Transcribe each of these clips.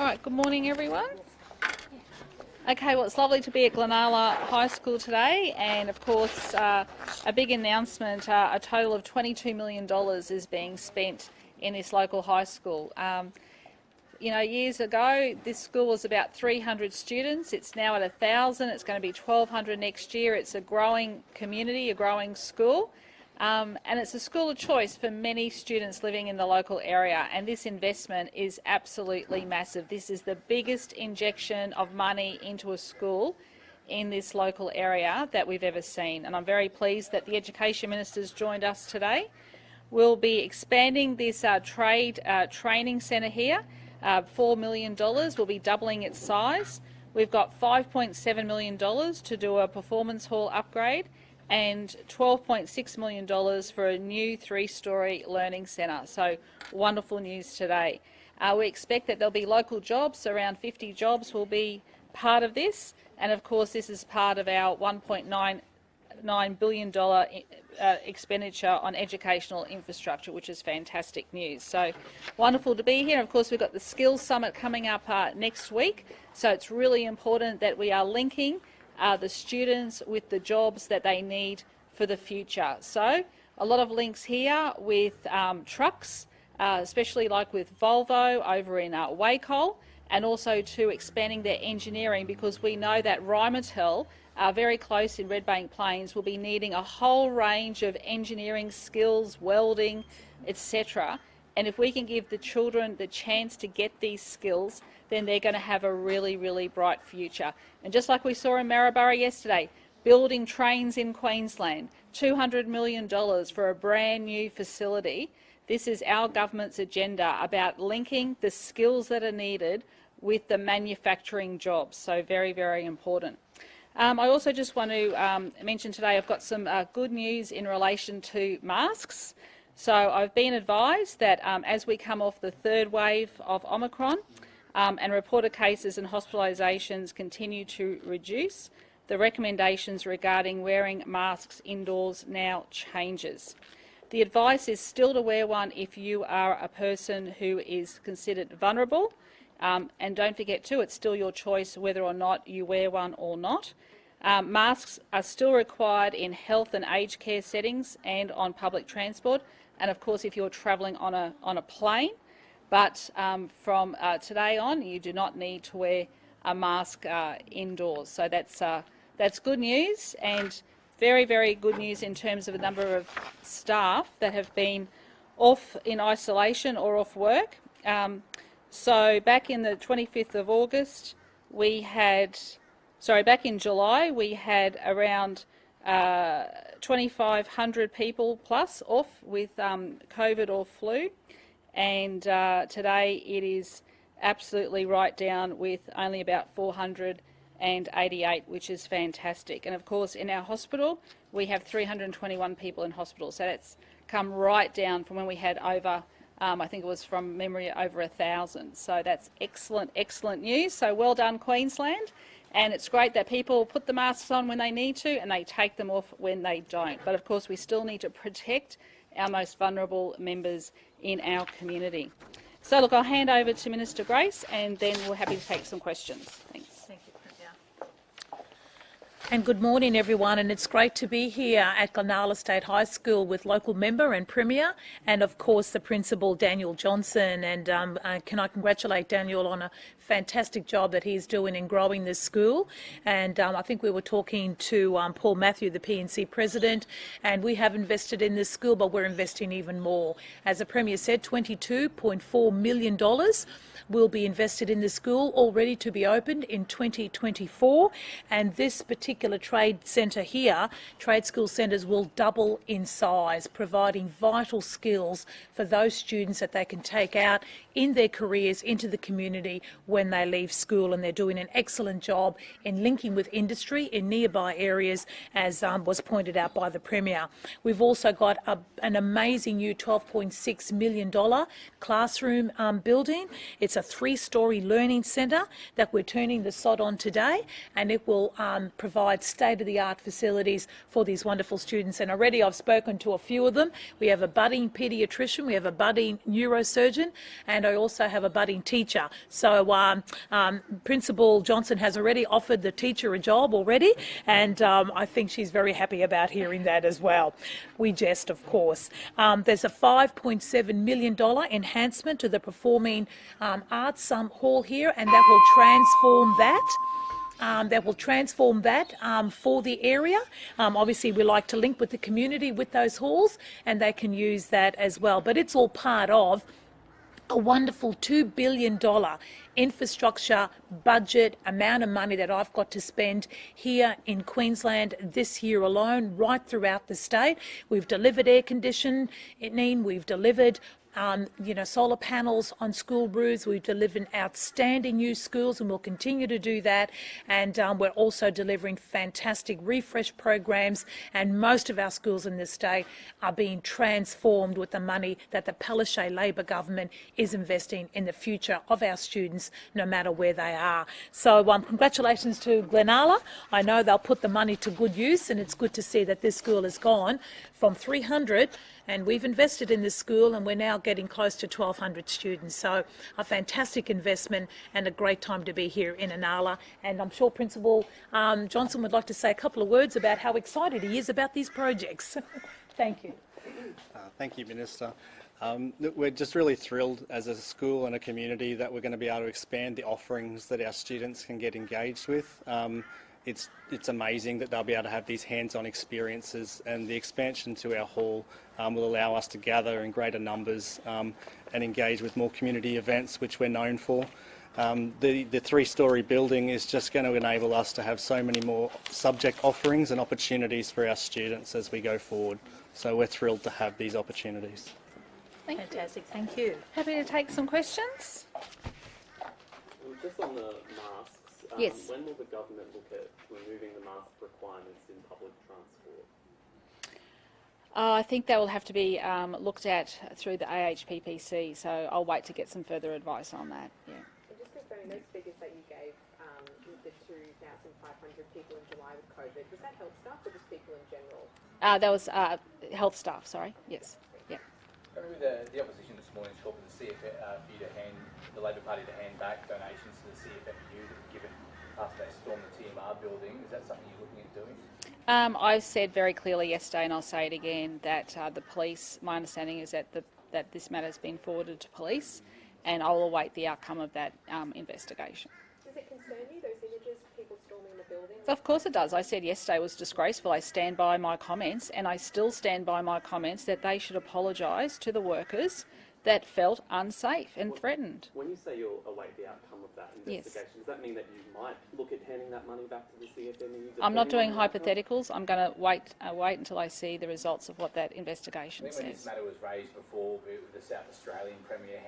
All right, good morning everyone. Okay, well it's lovely to be at Glenala High School today, and of course a big announcement, a total of $22 million is being spent in this local high school. Years ago this school was about 300 students, it's now at 1,000, it's going to be 1,200 next year. It's a growing community, a growing school. And it's a school of choice for many students living in the local area, and this investment is absolutely massive. This is the biggest injection of money into a school in this local area that we've ever seen, and I'm very pleased that the Education Minister's joined us today. We'll be expanding this training centre here, $4 million. We'll be doubling its size. We've got $5.7 million to do a performance hall upgrade, and $12.6 million for a new 3-storey learning centre. So wonderful news today. We expect that there'll be local jobs, around 50 jobs will be part of this, and of course this is part of our $1.99 billion expenditure on educational infrastructure, which is fantastic news. So wonderful to be here. And of course we've got the Skills Summit coming up next week, so it's really important that we are linking the students with the jobs that they need for the future. So a lot of links here with trucks, especially like with Volvo over in Wacol, and also to expanding their engineering, because we know that Rheinmetall, very close in Redbank Plains, will be needing a whole range of engineering skills, welding, etc. And if we can give the children the chance to get these skills, then they're going to have a really, really bright future. And just like we saw in Maryborough yesterday, building trains in Queensland, $200 million for a brand new facility. This is our government's agenda about linking the skills that are needed with the manufacturing jobs. So very, very important. I also just want to mention today I've got some good news in relation to masks. So I've been advised that as we come off the third wave of Omicron and reported cases and hospitalisations continue to reduce, the recommendations regarding wearing masks indoors now changes. The advice is still to wear one if you are a person who is considered vulnerable, and don't forget too, it's still your choice whether or not you wear one or not. Masks are still required in health and aged care settings and on public transport, and of course if you're travelling on a plane. But from today on, you do not need to wear a mask indoors. So that's good news, and very, very good news in terms of the number of staff that have been off in isolation or off work. So back in the 25th of August, back in July, we had around 2,500 people plus off with COVID or flu, and today it is absolutely right down with only about 488, which is fantastic. And of course in our hospital we have 321 people in hospital, so that's come right down from when we had over I think it was from memory over 1,000. So that's excellent, excellent news. So well done Queensland. And it's great that people put the masks on when they need to and they take them off when they don't. But of course we still need to protect our most vulnerable members in our community. So look, I'll hand over to Minister Grace and then we're happy to take some questions. Thanks. Thank you, Premier. And good morning everyone, and it's great to be here at Glenala State High School with local member and Premier, and of course the Principal Daniel Johnson. And can I congratulate Daniel on a fantastic job that he's doing in growing this school. And I think we were talking to Paul Matthew, the PNC President, and we have invested in this school, but we're investing even more. As the Premier said, $22.4 million will be invested in the school, all ready to be opened in 2024. And this particular trade centre here, trade school centres, will double in size, providing vital skills for those students that they can take out in their careers into the community when they leave school. And they're doing an excellent job in linking with industry in nearby areas, as was pointed out by the Premier. We've also got an amazing new $12.6 million classroom building. It's a 3-storey learning centre that we're turning the sod on today, and it will provide provide state-of-the-art facilities for these wonderful students. And already I've spoken to a few of them. We have a budding paediatrician, we have a budding neurosurgeon, and I also have a budding teacher. So Principal Johnson has already offered the teacher a job already, and I think she's very happy about hearing that as well. We jest, of course. There's a $5.7 million enhancement to the Performing Arts Hall here, and that will transform that. For the area. Obviously, we like to link with the community with those halls, and they can use that as well. But it's all part of a wonderful $2 billion infrastructure budget amount of money that I've got to spend here in Queensland this year alone, right throughout the state. We've delivered air conditioning, we've delivered solar panels on school roofs. We've delivered outstanding new schools, and we'll continue to do that. And we're also delivering fantastic refresh programs, and most of our schools in this state are being transformed with the money that the Palaszczuk Labor government is investing in the future of our students, no matter where they are. So congratulations to Glenala. I know they'll put the money to good use, and it's good to see that this school has gone from 300, and we've invested in this school, and we're now getting close to 1,200 students. So a fantastic investment and a great time to be here in Inala. And I'm sure Principal Johnson would like to say a couple of words about how excited he is about these projects. Thank you. Thank you, Minister. We're just really thrilled as a school and a community that we're going to be able to expand the offerings that our students can get engaged with. It's amazing that they'll be able to have these hands-on experiences, and the expansion to our hall will allow us to gather in greater numbers and engage with more community events, which we're known for. The three-storey building is just going to enable us to have so many more subject offerings and opportunities for our students as we go forward. So we're thrilled to have these opportunities. Fantastic, thank you. Happy to take some questions. Just on the masks, Yes. When will the government look at removing the mask requirements in public transport? I think that will have to be looked at through the AHPPC, so I'll wait to get some further advice on that. Yeah. And just confirming those figures that you gave with the 2,500 people in July with COVID, was that health staff or just people in general? That was health staff, sorry. Yes. Yeah. The opposition this morning called for the the Labor Party to hand back donations to the CFMU that were given after they stormed the TMR building. Is that something you're looking at doing? I said very clearly yesterday, and I'll say it again, that the police, my understanding is that this matter has been forwarded to police, and I'll await the outcome of that investigation. Does it concern you, those images, people storming the building? Of course it does. I said yesterday it was disgraceful. I stand by my comments, and I still stand by my comments that they should apologise to the workers that felt unsafe and threatened. When you say you'll await the outcome of that investigation, does that mean that you might look at handing that money back to the CFMU? I'm not doing hypotheticals. I'm going to wait until I see the results of what that investigation I think when this says. matter was raised before, the South Australian Premier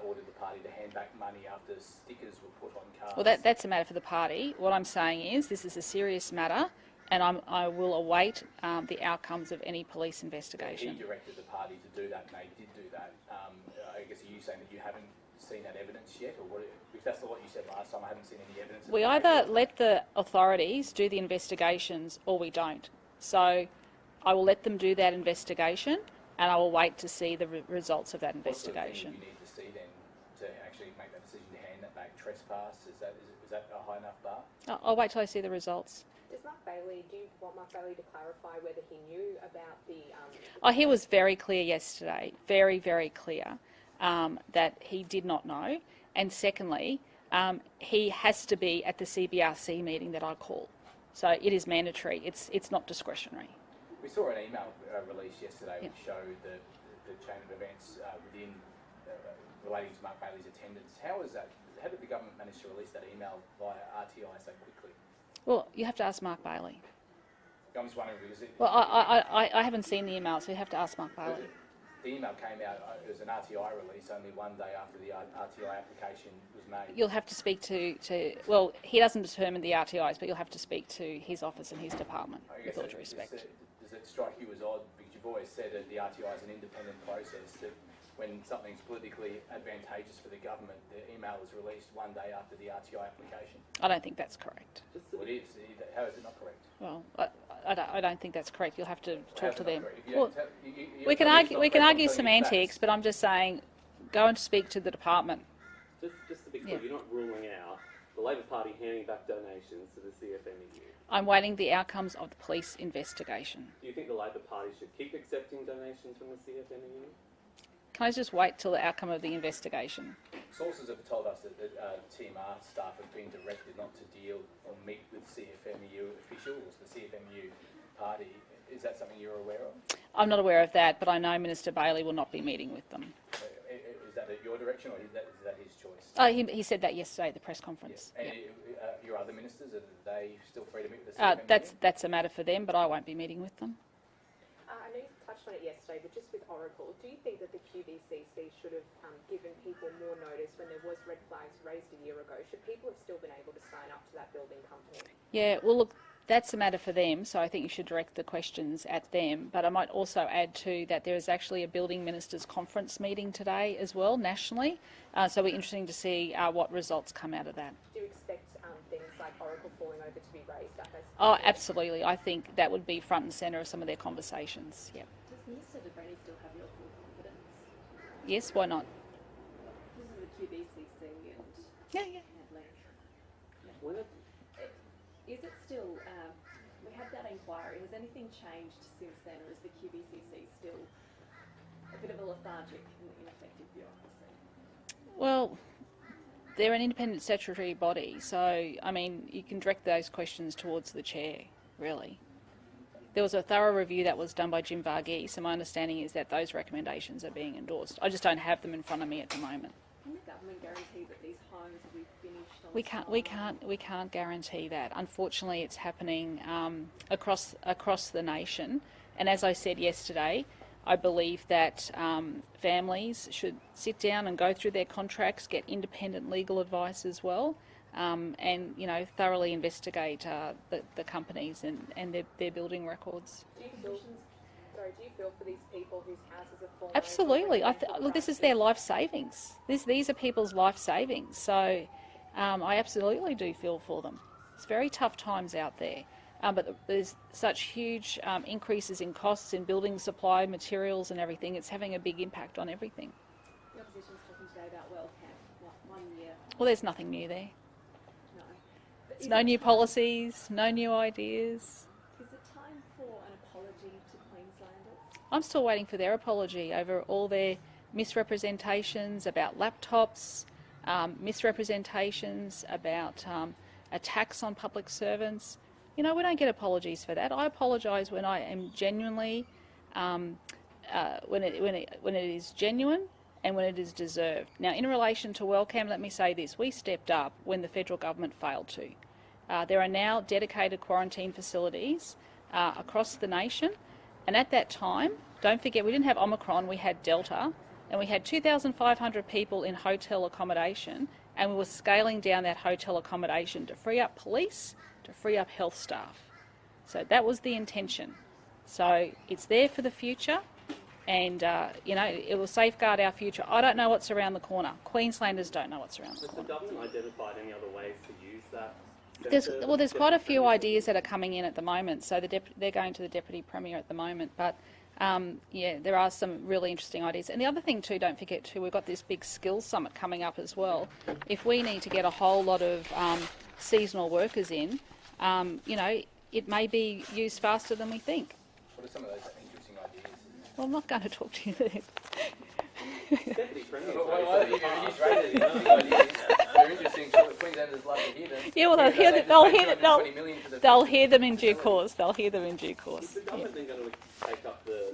ordered the party to hand back money after stickers were put on cars. Well, that's a matter for the party. What I'm saying is this is a serious matter, and I will await the outcomes of any police investigation. He directed the party to do that, and they did do that. I guess are you saying that you haven't seen that evidence yet, or what? If that's what you said last time, I haven't seen any evidence. We either let the authorities do the investigations or we don't. So I will let them do that investigation, and I will wait to see the results of that investigation. What sort of thing do you need to see then to actually make that decision to hand that back? Trespass? Is that a high enough bar? I'll wait till I see the results. Do you want Mark Bailey to clarify whether he knew about the... He was very clear yesterday, very, very clear, that he did not know. And secondly, he has to be at the CBRC meeting that I call. So it is mandatory. It's not discretionary. We saw an email release yesterday which showed the chain of events within relating to Mark Bailey's attendance. How did the government manage to release that email via RTI so quickly? Well, you have to ask Mark Bailey. I'm just wondering because Well, I haven't seen the email, so you have to ask Mark Bailey. The email came out, it was an RTI release only one day after the RTI application was made. You'll have to speak to well, he doesn't determine the RTIs, but you'll have to speak to his office and his department, with all due respect. Does it strike you as odd, because you've always said that the RTI is an independent process, that when something's politically advantageous for the government, the email is released one day after the RTI application? I don't think that's correct. Well, it is. How is it not correct? Well, I don't think that's correct. You'll have to talk to them. Well, We can argue semantics, but I'm just saying, go and speak to the department. Just to be clear, you're not ruling out the Labor Party handing back donations to the CFMEU. I'm waiting the outcomes of the police investigation. Do you think the Labor Party should keep accepting donations from the CFMEU? Can I just wait till the outcome of the investigation? Sources have told us that TMR staff have been directed not to deal or meet with CFMEU officials, the CFMEU party. Is that something you're aware of? I'm not aware of that, but I know Minister Bailey will not be meeting with them. Is that at your direction, or is that his choice? He said that yesterday at the press conference. Yes. And your other ministers, are they still free to meet with the CFMEU? That's a matter for them, but I won't be meeting with them. I know you touched on it yesterday, but just with Oracle, do you think that the QBCC should have given people more notice when there was red flags raised a year ago? Should people have still been able to sign up to that building company? Yeah, well, look, that's a matter for them, so I think you should direct the questions at them. But I might also add too that there is actually a building ministers conference meeting today as well, nationally. So it'll be interesting to see what results come out of that. Do you expect things like Oracle falling over to be raised at those? Oh, absolutely. I think that would be front and centre of some of their conversations. Yeah. Does Minister De Brenny still have your full confidence? Yes, why not? This is the QBCC and Yeah. Hadley. Is it still, we had that inquiry, has anything changed since then, or is the QBCC still a bit of a lethargic and ineffective bureaucracy? Well, they're an independent statutory body, so, I mean, you can direct those questions towards the chair, really. There was a thorough review that was done by Jim Varghese, so my understanding is that those recommendations are being endorsed. I just don't have them in front of me at the moment. Can the government guarantee that these homes will be finished on We can't guarantee that. Unfortunately, it's happening across the nation. And as I said yesterday, I believe that families should sit down and go through their contracts, get independent legal advice as well, and thoroughly investigate the companies and their building records. Do you feel for these people whose houses have fallen? Absolutely. Look, this is their life savings. These are people's life savings. So I absolutely do feel for them. It's very tough times out there. But there's such huge increases in costs in building supply, materials and everything. It's having a big impact on everything. The opposition's talking today about WellCamp, 1 year. Well, there's nothing new there. No. There's no new policies, no new ideas. Is it time for an apology to Queenslanders? I'm still waiting for their apology over all their misrepresentations about laptops, misrepresentations about attacks on public servants. We don't get apologies for that. I apologise when I am genuinely, when it is genuine and when it is deserved. Now, in relation to WellCam, let me say this. We stepped up when the federal government failed to. There are now dedicated quarantine facilities across the nation. And at that time, don't forget, we didn't have Omicron, we had Delta, and we had 2,500 people in hotel accommodation, and we were scaling down that hotel accommodation to free up police, to free up health staff. So that was the intention. So it's there for the future, and it will safeguard our future. I don't know what's around the corner. Queenslanders don't know what's around the corner. Has the government identified any other ways to use that? There's quite a few ideas that are coming in at the moment. So they're going to the Deputy Premier at the moment, but there are some really interesting ideas. And the other thing too, don't forget too, we've got this big skills summit coming up as well. If we need to get a whole lot of seasonal workers in, it may be used faster than we think. What are some of those interesting ideas? Well, I'm not going to talk to you there. Deputy Premier. They're interesting. Queenslanders love to hear them. Yeah, well, they'll hear them in due course. They'll hear them in due course. Is the government then going to take up the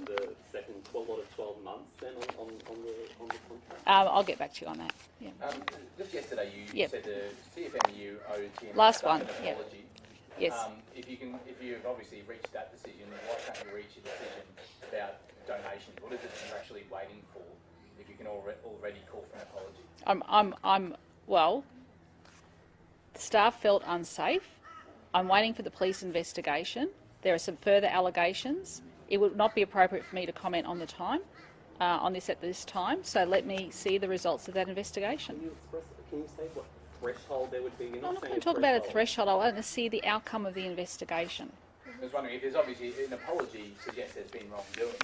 second lot of 12 months then on the contract? I'll get back to you on that. Yeah. Just yesterday, you said the CFMEU owed TMR Last staff one, an yeah. apology. Yes. If you've obviously reached that decision, why can't you reach a decision about donations? What is it that you're actually waiting for? If you can already call for an apology. Well, the staff felt unsafe. I'm waiting for the police investigation. There are some further allegations. It would not be appropriate for me to comment on the time. on this at this time. So let me see the results of that investigation. Can you say what threshold there would be? You're I'm not saying going to talk about a threshold. I want to see the outcome of the investigation. I was wondering if there's obviously an apology suggests there's been wrongdoing.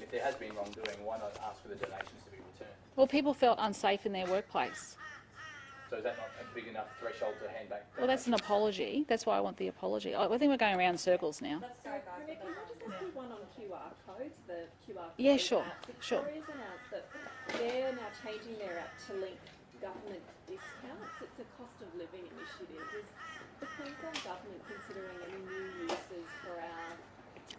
If there has been wrongdoing, why not ask for the donations to be returned? Well, people felt unsafe in their workplace. So is that not a big enough threshold to hand back? Well, that's an apology. That's why I want the apology. I think we're going around in circles now. Sorry, guys, can I just ask you one on QR codes? The QR codes. Yeah, sure, sure. Victoria's announced that they're now changing their app to link government discounts. It's a cost of living initiative. Is the Queensland government considering any new uses for our...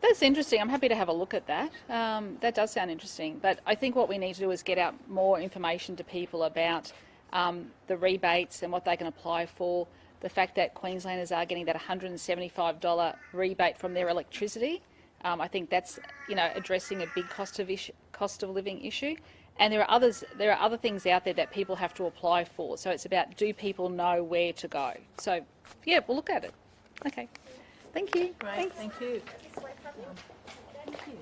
That's interesting. I'm happy to have a look at that. That does sound interesting. But I think what we need to do is get out more information to people about the rebates and what they can apply for. The fact that Queenslanders are getting that $175 rebate from their electricity. I think that's, you know, addressing a big cost of living issue. And there are other things out there that people have to apply for. So it's about, do people know where to go? So yeah, we'll look at it. Okay. Thank you. Great, Thanks. thank you. Thank you.